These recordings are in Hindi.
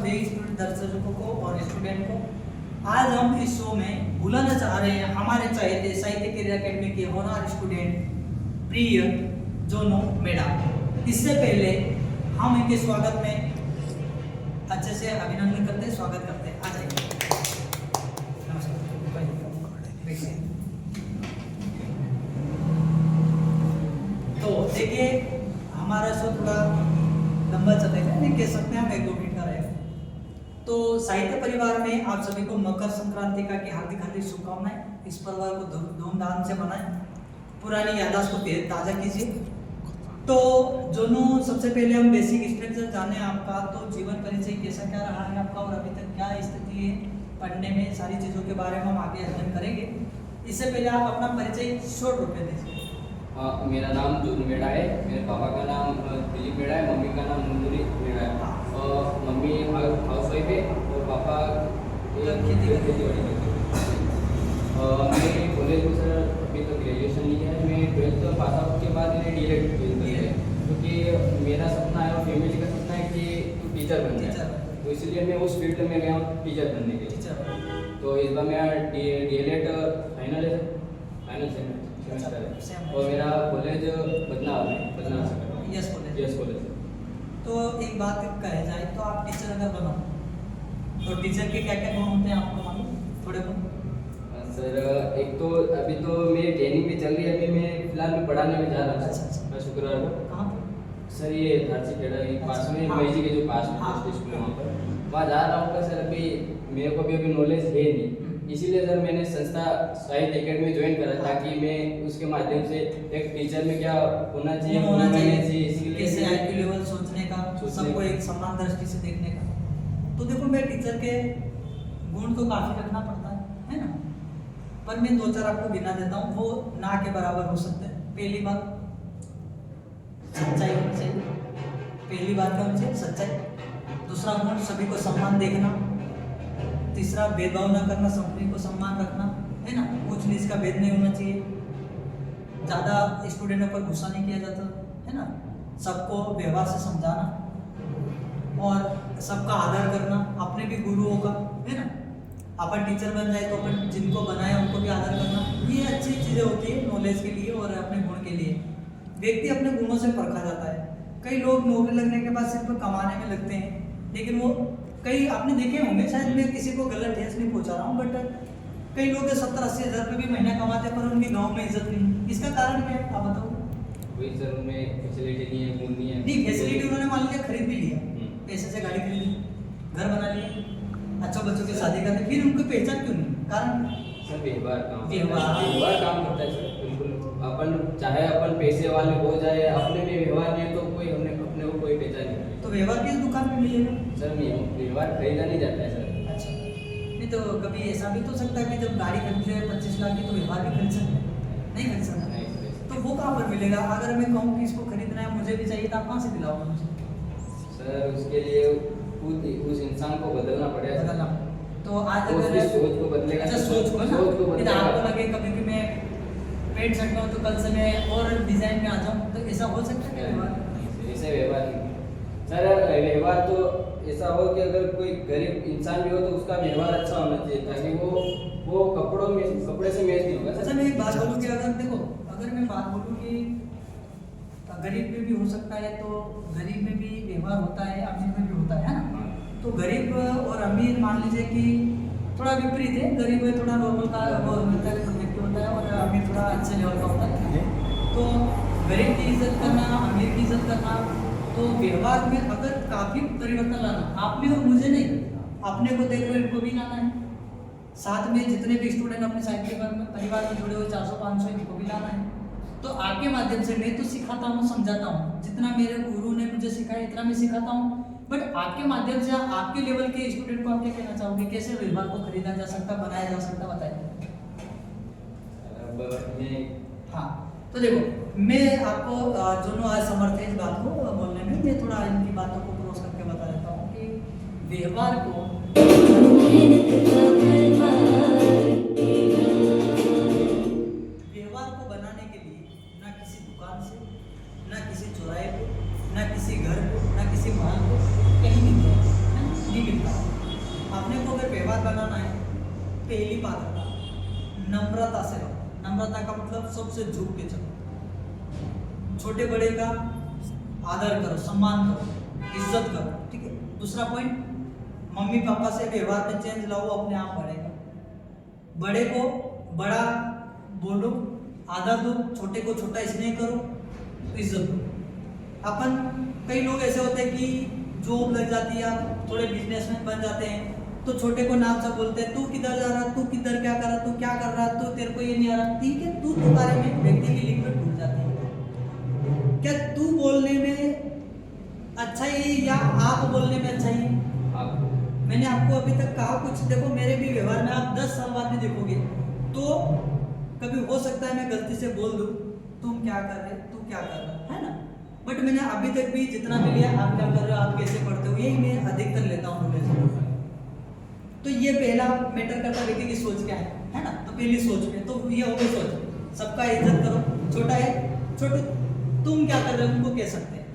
सभी दर्शकों को और स्टूडेंट को। आज हम इस शो में बुलाना चाह रहे हैं हमारे साहित्य कैरियर अकेडमी के होनहार स्टूडेंट प्रिय जोनो मेडा। इससे पहले हम इनके स्वागत में अच्छे से अभिनंदन करते हैं, स्वागत करते हैं। आ जाइए। तो देखिए हमारा शो थोड़ा लंबा चलेगा, नहीं कह सकते हम 1-2 मिनट का रहेगा। तो साहित्य परिवार में आप सभी को मकर संक्रांति का की हार्दिक हार्दिक शुभकामनाएं। इस पर्व को धूमधाम से मनाएं, पुरानी याददाश्त को ताज़ा कीजिए। तो जोनो सबसे पहले हम बेसिक स्ट्रक्चर जाने आपका, तो जीवन परिचय कैसा क्या रहा है आपका और अभी तक क्या स्थिति है पढ़ने में, सारी चीज़ों के बारे में हम आगे अध्ययन करेंगे। इससे पहले आप अपना परिचय शॉर्ट रूप में दीजिए। मेरा नाम जोनो मेडा है। मेरे पापा का नाम दिलीप मेडा है, मम्मी का नाम मुंदुरी मेडा है। और मम्मी हाउस वाइफ है और पापा खेती बाड़ी करते हैं। मैंने कॉलेज में सर अभी तो ग्रेजुएशन लिया है। मैं 12th पास आउट के बाद मैंने डीएलएड किया है, क्योंकि मेरा सपना है और फैमिली का सपना है कि टीचर बन जाए, तो इसलिए मैं उस फील्ड में गया हूँ टीचर बनने के लिए। तो इस बार मेरा डीएलएड फाइनल है, फाइनल सेमेस्टर है और मेरा कॉलेज बदनावर में यस कॉलेज। तो एक बात कहे जाए तो आप टीचर अगर बनो तो टीचर के क्या क्या गुण होते हैं आपको मालूम? थोड़े गुण सर। एक तो अभी तो मेरी ट्रेनिंग भी चल रही है, अभी मैं फिलहाल में पढ़ाने में जा रहा हूँ। अच्छा। मैं शुक्रवार को कहाँ पर? सर ये धारसी खेड़ा पास में मईजी के जो पास में स्कूल है वहाँ जा रहा हूँ। सर अभी मेरे को भी अभी नॉलेज है नहीं, इसीलिए सर मैंने संस्था साहित्य अकेडमी ज्वाइन करा ताकि मैं उसके माध्यम से एक टीचर में क्या होना चाहिए इसीलिए कैसे आईक्यू लेवल सोचने का, सबको एक समान दृष्टि से देखने का। तो देखो मैं टीचर के गुण तो काफ़ी रखना पड़ता है ना, पर मैं 2-4 आपको गिना देता हूँ, वो ना के बराबर हो सकते हैं। पहली बात सच्चाई होनी चाहिए। पहली बात क्या होनी चाहिए? सच्चाई। दूसरा गुण सभी को सम्मान देखना। तीसरा भेदभाव न करना, सभी को सम्मान रखना, है ना। ऊंच नीच का भेद नहीं होना चाहिए। ज़्यादा स्टूडेंटों पर गुस्सा नहीं किया जाता, है ना। सबको व्यवहार से समझाना और सबका आदर करना, अपने भी गुरुओं का, है ना। अपन टीचर बन जाए तो अपन जिनको बनाया उनको भी आदर करना, ये अच्छी चीज़ें होती है नॉलेज के लिए और अपने गुण के लिए। व्यक्ति अपने गुणों से परखा जाता है। कई लोग नौकरी लगने के बाद सिर्फ कमाने में लगते हैं, लेकिन वो कई आपने देखे होंगे, शायद मैं किसी को गलत ठेस नहीं पहुंचा रहा हूँ, बट कई लोग 70-80 हज़ार रुपये भी महीना कमाते पर उनके गांव में इज्जत नहीं। इसका कारण क्या है आप बताओ? वही सर, उनमें फैसिलिटी नहीं है, गुण नहीं है। नहीं, फैसिलिटी उन्होंने मान लिया खरीद भी लिया, पैसे से गाड़ी खरीदी, घर बना लिए, अच्छा बच्चों की शादी कर दी, फिर उनको पहचान क्यों नहीं? कारण सर व्यवहार काम करता है सर। बिल्कुल अपन चाहे अपन पैसे वाले हो जाए, अपने में व्यवहार नहीं तो कोई हमने अपने को कोई पहचान नहीं। तो व्यवहार किस दुकान में मिलेगा? सर व्यवहार खरीदा नहीं जाता है सर। अच्छा, नहीं तो कभी ऐसा भी तो सकता है कि जब गाड़ी खरीद रहे 25 लाख की तो व्यवहार भी खरीद सकते हैं? नहीं खरीद सकता। तो वो कहाँ पर मिलेगा? अगर मैं कहूँ कि इसको खरीदना है, मुझे भी चाहिए, तो आप कहाँ से दिलाओगे मुझे? सर उसके लिए खुद उस इंसान को बदलना पड़ेगा। तो आज अगर सोच को बदलेगा, अच्छा सोच को ना, फिर आपको लगे कभी कि मैं पेंट शर्ट में हूँ तो कल से मैं और डिजाइन में आ जाऊँ, तो ऐसा हो सकता है व्यवहार? ऐसे व्यवहार नहीं सर। व्यवहार तो ऐसा हो कि अगर कोई गरीब इंसान भी हो तो उसका व्यवहार अच्छा होना चाहिए, ताकि वो कपड़े से मैच नहीं होगा। अच्छा मैं एक बात बोलूँ कि अगर मैं बात बोलूँ कि गरीब में भी हो सकता है, तो गरीब में भी व्यवहार होता है, अमीर में भी होता है ना। तो गरीब और अमीर मान लीजिए कि थोड़ा विपरीत है। गरीब में थोड़ा नॉर्मल का व्यक्ति होता है और अमीर थोड़ा अच्छे लेवल का होता है। तो गरीब की इज्जत करना, अमीर की इज्जत करना, तो व्यवहार में अगर काफ़ी परिवर्तन लाना, आप में और मुझे नहीं, अपने को देख लो, इनको भी लाना है। साथ में जितने भी स्टूडेंट अपने साहित्य परिवार में जुड़े हुए 400-500 इनको भी लाना है। तो आपके माध्यम से मैं तो सिखाता हूँ, समझाता हूँ, जितना मेरे गुरु ने मुझे सिखाया इतना मैं सिखाता हूँ, बट आपके माध्यम से आपके लेवल के स्टूडेंट को आप क्या कहना चाहोगे? कैसे व्यवहार को खरीदा जा सकता, बनाया जा सकता, बताइए। हाँ, तो देखो मैं आपको दोनों आज समर्थ है इस बात को बोलने में, मैं थोड़ा इनकी बातों को क्रॉस करके बता देता हूँ कि व्यवहार को बनाने के लिए ना किसी दुकान से, ना किसी चौराहे पे, ना किसी घर को, ना किसी महल को, कहीं नहीं मिलता। पहली पात्रता नम्रता से रहो। नम्रता का मतलब सबसे झुक के चलो, छोटे बड़े का आदर करो, सम्मान करो, इज्जत करो, ठीक है। दूसरा पॉइंट, मम्मी पापा से व्यवहार में चेंज लाओ, अपने आप बढ़ेगा। बड़े को बड़ा बोलो, आदर दो, छोटे को छोटा स्नेह करो, इज्जत दो। अपन कई लोग ऐसे होते हैं कि जॉब लग जाती है, थोड़े बिजनेसमैन बन जाते हैं, तो छोटे को नाम से बोलते हैं, तू किधर जा रहा, तू किधर क्या कर रहा, तू क्या कर रहा, तू तेरे को ये नहीं आ रहा, ठीक है। तू तो बारे में व्यक्ति की लिमिट टूट जाती है। क्या तू बोलने में अच्छा ही या आप बोलने में अच्छा ही? आप। मैंने आपको अभी तक कहा कुछ, देखो मेरे भी व्यवहार में आप 10 साल बाद भी देखोगे तो कभी हो सकता है मैं गलती से बोल दूं, तुम क्या कर रहे, तू क्या कर रहा है ना, बट मैंने अभी तक भी जितना भी लिया, आप क्या कर रहे हो, आप कैसे पढ़ते हो, यही मैं अधिकतर लेता हूँ नॉलेज। तो ये पहला मैटर करता व्यक्ति की सोच क्या है ना। तो पहली सोच में तो ये हो गई सोच, सबका इज्जत करो। छोटा है, छोटू तुम क्या कर रहे हो उनको कह सकते हैं,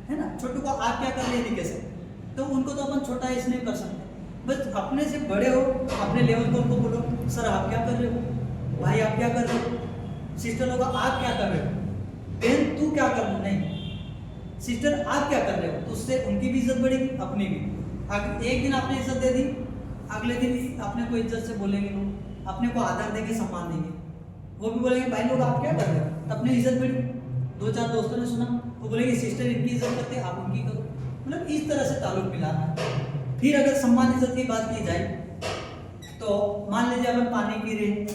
है ना। छोटू को आप क्या कर रहे हैं नहीं कह सकते, तो उनको तो अपन छोटा इसलिए कर सकते हैं। बस अपने से बड़े हो, अपने लेवल को उनको बोलो, सर आप क्या कर रहे हो, भाई आप क्या कर रहे हो, सिस्टर लोग आप क्या कर रहे हो, बहन तू क्या कर रहे हो, नहीं सिस्टर आप क्या कर रहे हो, तो उससे उनकी भी इज्जत बढ़ेगी, अपनी भी। एक दिन आपने इज्जत दे दी, अगले दिन अपने को इज्जत से बोलेंगे लोग, अपने को आदर देंगे, सम्मान देंगे, वो भी बोलेंगे भाई लोग आप क्या कर रहे हो, तो अपनी इज्जत बढ़ी। 2-4 दोस्तों ने सुना, वो बोलेंगे सिस्टर इनकी इज्जत करते हैं, आप उनकी करो। मतलब इस तरह से ताल्लुक मिलाना है। फिर अगर सम्मान इज्जत की बात की जाए तो मान लीजिए अपन पानी पी रहे हैं,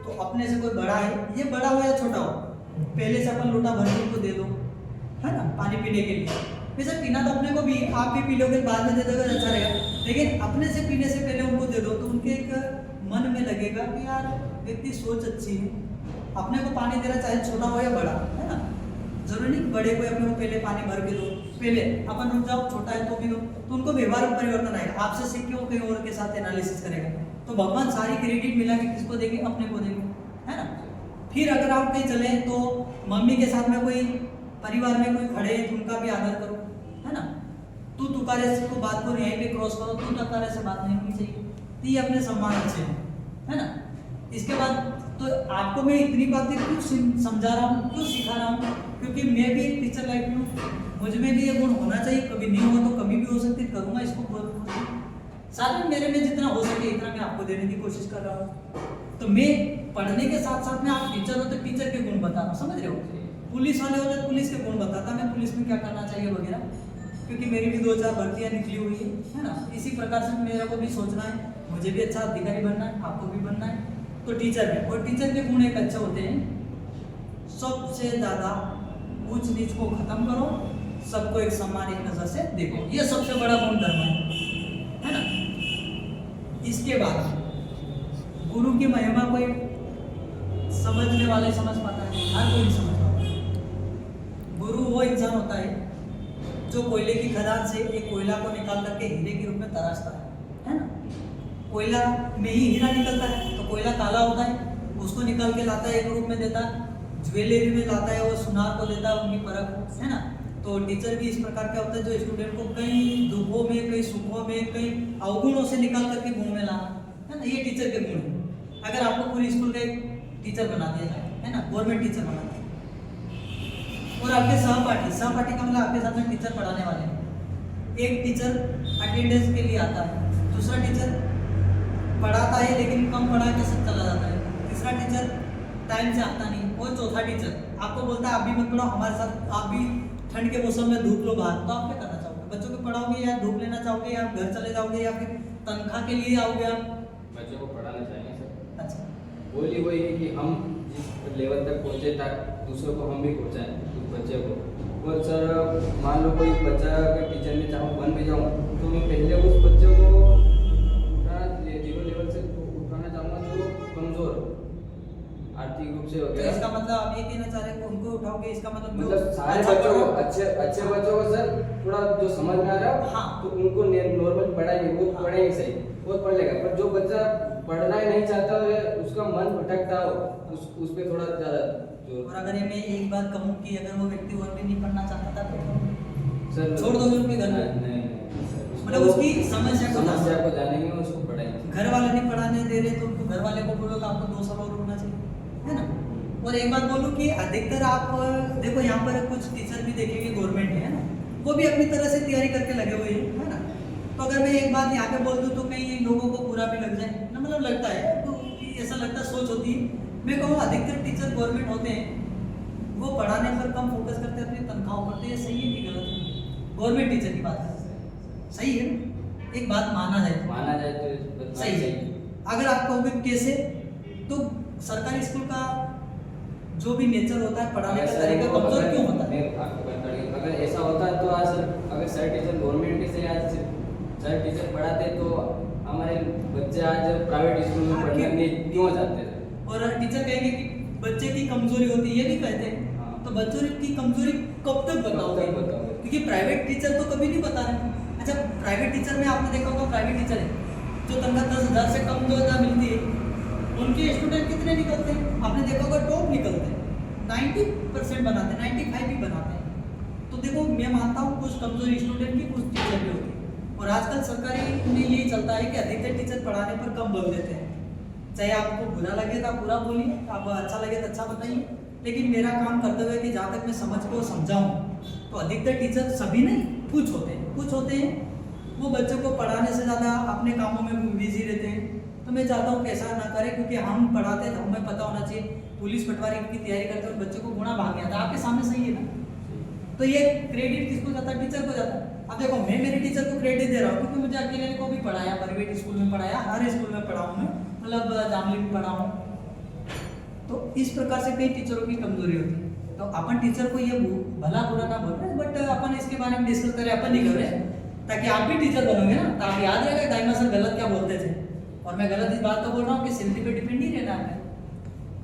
तो अपने से कोई बड़ा है, ये बड़ा हो या छोटा हो, पहले से अपन लोटा भर के उनको दे दो, है ना, पानी पीने के लिए। वैसे पीना तो अपने को भी, आप भी पी लोगे, बाद में दे दोगे अच्छा रहेगा, लेकिन अपने से पीने से पहले उनको दे दो, तो उनके एक मन में लगेगा कि यार व्यक्ति सोच अच्छी है, अपने को पानी देना चाहे छोटा हो या बड़ा, है ना। जरूरी नहीं बड़े को अपने को पहले पानी भर के दो, पहले अपन रुक जाओ, छोटा है तो भी दो, तो उनको व्यवहार में परिवर्तन आएगा। आपसे सीख के वो कहीं और के साथ एनालिसिस करेगा, तो भगवान सारी क्रेडिट मिला के किसको देंगे, अपने को देंगे, है ना। फिर अगर आप कहीं चले तो मम्मी के साथ में कोई परिवार में कोई खड़े हैं तो उनका भी आदर करो, है ना। तू तुकारे से को बात करो, यहीं पे क्रॉस करो, तू तुकारे से बात नहीं होनी चाहिए, तो ये अपने सम्मान अच्छे हैं, है ना। इसके बाद तो आपको मैं इतनी बातें क्यों समझा रहा हूँ, क्यों सिखा रहा हूँ, क्योंकि मैं भी एक टीचर लाइफ में हूँ, मुझ में भी ये गुण होना चाहिए। कभी नहीं हुआ तो कभी भी हो सकती, करूँगा इसको साथ में, मेरे में जितना हो सके इतना मैं आपको देने की कोशिश कर रहा हूँ। तो मैं पढ़ने के साथ साथ में, आप टीचर हो तो टीचर के गुण बता रहा हूँ, समझ रहे हो। पुलिस वाले हो तो पुलिस के गुण बताता मैं, पुलिस में क्या करना चाहिए वगैरह, क्योंकि मेरी भी 2-4 भर्तियाँ निकली हुई है ना। इसी प्रकार से मेरे को भी सोचना है, मुझे भी अच्छा अधिकारी बनना है, आपको भी बनना है, तो टीचर में। और टीचर के गुण एक अच्छे होते हैं, सबसे ज़्यादा ऊंच नीच को खत्म करो, सबको एक सम्मान एक नजर से देखो, ये सबसे बड़ा गुण धर्म है ना। इसके बाद गुरु की महिमा कोई समझने वाले समझ पाता है, हर कोई नहीं समझ पाता। गुरु वो इंसान होता है जो कोयले की खदान से एक कोयला को निकाल करके हीरे के रूप में तराशता है ना। कोयला में ही हीरा निकलता है, तो कोयला काला होता है, उसको निकाल के लाता है, एक रूप में देता है, ज्वेलरी में लाता है, वो सुनार को देता है, उनकी परख, है ना। तो टीचर भी इस प्रकार का होता है जो स्टूडेंट को कई दुखों में, कई सुखों में, कई अवगुणों से निकाल करके गुण में लाना, है ना। ये टीचर के गुण है। अगर आपको पूरी स्कूल का एक टीचर बना दिया जाए, है ना, गवर्नमेंट टीचर बना दिया, और आपके सहपाठी का मतलब आपके साथ में टीचर पढ़ाने वाले हैं। एक टीचर अटेंडेंस के लिए आता है, दूसरा टीचर पढ़ाता है लेकिन कम पढ़ा के सब चला जाता है, तीसरा टीचर टाइम से आता नहीं, और चौथा टीचर आपको बोलता है आप भी मत पढ़ो हमारे साथ, आप भी ठंड के मौसम में धूप लो बाहर, तो आप क्या करना चाहोगे, बच्चों को पढ़ाओगे या धूप लेना चाहोगे, या घर चले जाओगे, या फिर तनख्वाह के लिए आओगे आप? बच्चों को पढ़ाना चाहिए सर। अच्छा, बोली वही है कि हम जिस लेवल तक पहुँचे तक दूसरों को हम भी पहुँचाएं उस बच्चे को। और सर मान लो कोई बच्चा अगर टीचर में चाहूँ बन भी जाऊँ, तो मैं पहले उस बच्चे को जीरो लेवल से उठाना चाहूँगा जो कमज़ोर आर्थिक रूप से तो इसका मतलब आप ये कहना चाह रहे हैं उनको उठाओगे, इसका मतलब सारे बच्चों को अच्छे बच्चों को सर थोड़ा जो समझ में आ रहा है, हाँ, तो उनको नॉर्मल पढ़ाएंगे, वो पढ़ेंगे सही, वो पढ़ लेगा। पर जो बच्चा पढ़ना ही नहीं चाहता हो, उसका मन भटकता हो, उस पे थोड़ा ज़्यादा जो। और अगर मैं एक बात कहूँ कि अगर वो व्यक्ति और भी नहीं पढ़ना चाहता था तो सर छोड़ दोगे उनके घर में? नहीं, मतलब उसकी समस्या को जानेंगे, उसको पढ़ाएंगे। घर वाले नहीं पढ़ाने दे रहे तो उनको घर वाले को बोलो तो आपको 2 साल और रुकना चाहिए, है ना। और एक बात बोलूँ कि अधिकतर आप देखो यहाँ पर कुछ टीचर भी देखेंगे गवर्नमेंट है ना, वो भी अपनी तरह से तैयारी करके लगे हुए हैं, है ना। तो अगर मैं एक बात यहाँ पे बोल दूँ तो कहीं लोगों को पूरा भी लग जाए ना, मतलब लगता है तो ऐसा लगता है, सोच होती है। मैं कहूँ अधिकतर टीचर गवर्नमेंट होते हैं वो पढ़ाने पर कम फोकस करते हैं, अपनी तनख्वाहों पर। ये सही है कि गलत है? गवर्नमेंट टीचर की बात है, सही है ना? एक बात माना जाए तो सही है। अगर आप कहोगे कैसे, तो सरकारी स्कूल का जो भी नेचर होता है पढ़ाने का तरीका कमजोर क्यों होता है? अगर ऐसा होता है तो आज अगर सर टीचर गवर्नमेंट से आज सर टीचर पढ़ाते तो हमारे बच्चे आज प्राइवेट स्कूल में पढ़ने क्यों जाते थे? और टीचर कहेंगे कि बच्चे की कमजोरी होती है, ये भी कहते हैं। तो बच्चों की कमजोरी कब तक बताओगे? क्योंकि प्राइवेट टीचर तो कभी नहीं बता रहे। अच्छा, प्राइवेट टीचर में आपने देखा होगा, प्राइवेट टीचर है जो तनख्वाह 10,000 से कम 2,000 मिलती है, उनके स्टूडेंट कितने निकलते हैं? आपने देखा होगा टॉप निकलते हैं, 90% बनाते हैं, 95 भी बनाते हैं। तो देखो, मैं मानता हूँ कुछ कमजोरी स्टूडेंट की, कुछ टीचर की होती है। और आजकल सरकारी में यही चलता है कि अधिकतर टीचर पढ़ाने पर कम बोल देते हैं। चाहे आपको बुरा लगे तो आप बुरा बोलिए, आप अच्छा लगे तो अच्छा बताइए, लेकिन मेरा काम कर्तव्य है कि जहाँ तक मैं समझ को समझाऊँ। तो अधिकतर टीचर, सभी नहीं, कुछ होते हैं वो बच्चों को पढ़ाने से ज़्यादा अपने कामों में बिजी रहते हैं। तो मैं चाहता हूँ कि ऐसा ना करें, क्योंकि हम पढ़ाते हैं तो हमें पता होना चाहिए। पुलिस पटवारी की तैयारी करते हैं, बच्चों को गुणा भाग गया था, आपके सामने सही है ना। तो ये क्रेडिट किसको जाता है? टीचर को जाता है। अब देखो, मैं मेरे टीचर को क्रेडिट दे रहा हूँ क्योंकि मुझे अकेले को भी पढ़ाया, प्राइवेट स्कूल में पढ़ाया, हर स्कूल में पढ़ा हूँ मैं, मतलब जामली में पढ़ा हूँ। तो इस प्रकार से कई टीचरों की कमजोरी होती है। तो अपन टीचर को ये भला बुरा ना बोल रहे, बट अपन इसके बारे में डिस्कस करें, अपन नहीं कर रहे, ताकि आप भी टीचर बनोगे ना, तो आप याद रहेगा दाइमा सर गलत क्या बोलते थे। और मैं गलत इस बात को बोल रहा हूँ कि सिंपली पे डिपेंड नहीं रहना है,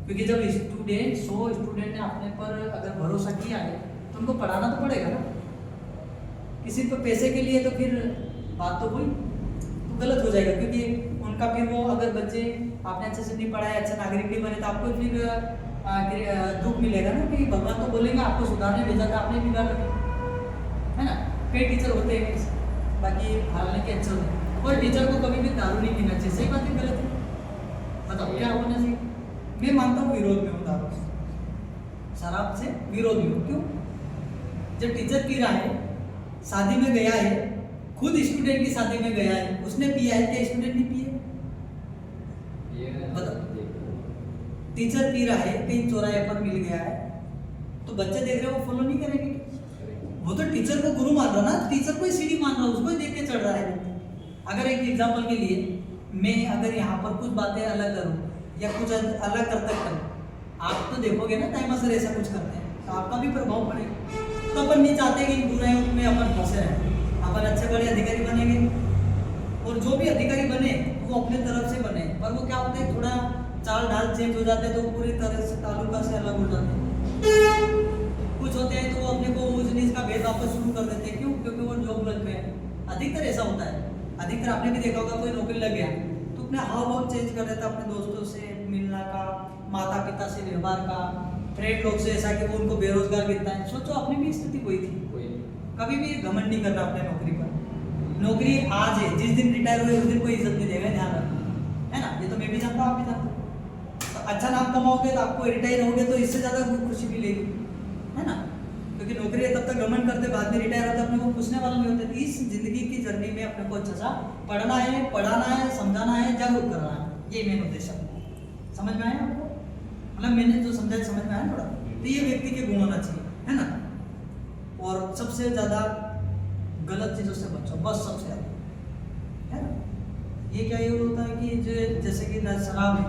क्योंकि जब 100 स्टूडेंट ने अपने पर अगर भरोसा किया है तो उनको पढ़ाना तो पड़ेगा ना। किसी को पैसे के लिए तो फिर बात तो हुई तो गलत हो जाएगा, क्योंकि उनका फिर वो, अगर बच्चे आपने अच्छे से नहीं पढ़ाया, अच्छा नागरिक नहीं बने, तो आपको फिर दुख मिलेगा ना कि भगवान तो बोलेंगे आपको सुधारने भेजा था, आपने बिगाड़ रखा, है ना। कई टीचर होते हैं बाकी हालने के अच्छे होते हैं। और टीचर को कभी भी दारू नहीं पीना चाहिए, सही बात है गलत है? बताओ क्या होना चाहिए? मैं मानता हूँ विरोध में हूँ दारू से, शराब से विरोध में हूँ। क्यों? जब टीचर पी रहा है, शादी में गया है, खुद स्टूडेंट की शादी में गया है, उसने पिया है, क्या स्टूडेंट नहीं पिए? बताओ, टीचर पी रहा है, कहीं चौराहे पर मिल गया है, तो बच्चे देख रहे हो, वो फॉलो नहीं करेंगे? वो तो टीचर को गुरु मान रहा ना, टीचर को ही सीढ़ी मान रहा, उसको ही देख के चढ़ रहा है। अगर एक एग्जाम्पल के लिए मैं अगर यहाँ पर कुछ बातें अलग करूँ या कुछ अलग कर्तव्य करूँ, आप तो देखोगे ना टाइम सर ऐसा कुछ करते हैं, तो आपका भी प्रभाव पड़ेगा। तो अपन नहीं चाहते कि बुराइयों में अपन फंसे रहें, अपन अच्छे बड़े अधिकारी बनेंगे। और जो भी अधिकारी बने वो अपने तरफ से बने, पर वो क्या होता है, थोड़ा चाल ढाल चेंज हो जाते हैं तो पूरी तरह से तालुका से अलग हो जाते हैं। कुछ होते हैं तो वो अपने को ऊंच नीच का भेद वापस शुरू कर देते हैं। क्यों? क्योंकि वो जॉब लग गए। अधिकतर ऐसा होता है, अधिकतर आपने भी देखा होगा, कोई नौकरी लग गया तो अपने हाव भाव चेंज कर देता, अपने दोस्तों से मिलना का, माता पिता से व्यवहार का, फ्रेंड लोग से, ऐसा कि वो उनको बेरोजगार गिरता है। सोचो अपनी भी स्थिति वही थी। कभी भी घमंड नहीं करना अपने नौकरी पर। नौकरी आज है, जिस दिन रिटायर हुए उस दिन कोई इज्जत नहीं देगा, ध्यान रखना, है ना। ये तो मैं भी जानता हूँ, आप भी जानते हो। तो अच्छा नाम कमाओगे तो आपको रिटायर होगे तो इससे ज़्यादा खुशी मिलेगी, है ना। क्योंकि नौकरी है तब तक घमंड करते, बाद में रिटायर होते अपने को पूछने वाला नहीं होते। इस जिंदगी की जर्नी में अपने को अच्छा सा पढ़ना है, पढ़ाना है, समझाना है, जागरूक करना है, ये मेन उद्देश्य है। समझ में आया आपको? मतलब मैंने जो समझाया समझ में आया थोड़ा? तो ये व्यक्ति के गुण होना चाहिए, है ना। और सबसे ज़्यादा गलत चीज़ों से बचो, बस सबसे ज़्यादा, है ना। ये क्या ये होता है कि जो जैसे कि शराब है,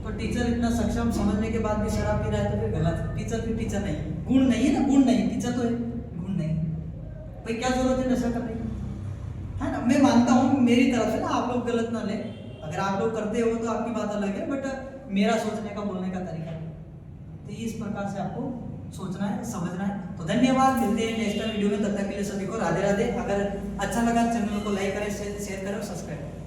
तो टीचर इतना सक्षम समझने के बाद भी शराब पी रहा है तो फिर गलत है। टीचर फिर टीचर नहीं, गुण नहीं है ना, गुण नहीं, टीचर तो है, गुण नहीं। भाई क्या जरूरत है नशा करने की, है ना। मैं मानता हूँ मेरी तरफ से ना, आप लोग गलत ना ले, अगर आप लोग करते हो तो आपकी बात अलग है, बट मेरा सोचने का, बोलने का तरीका है। तो इस प्रकार से आपको सोचना है, समझना है। तो धन्यवाद, मिलते हैं नेक्स्ट वीडियो में, तब तक के लिए सभी को राधे राधे। अगर अच्छा लगा चैनल को लाइक करें, शेयर करें और सब्सक्राइब करें।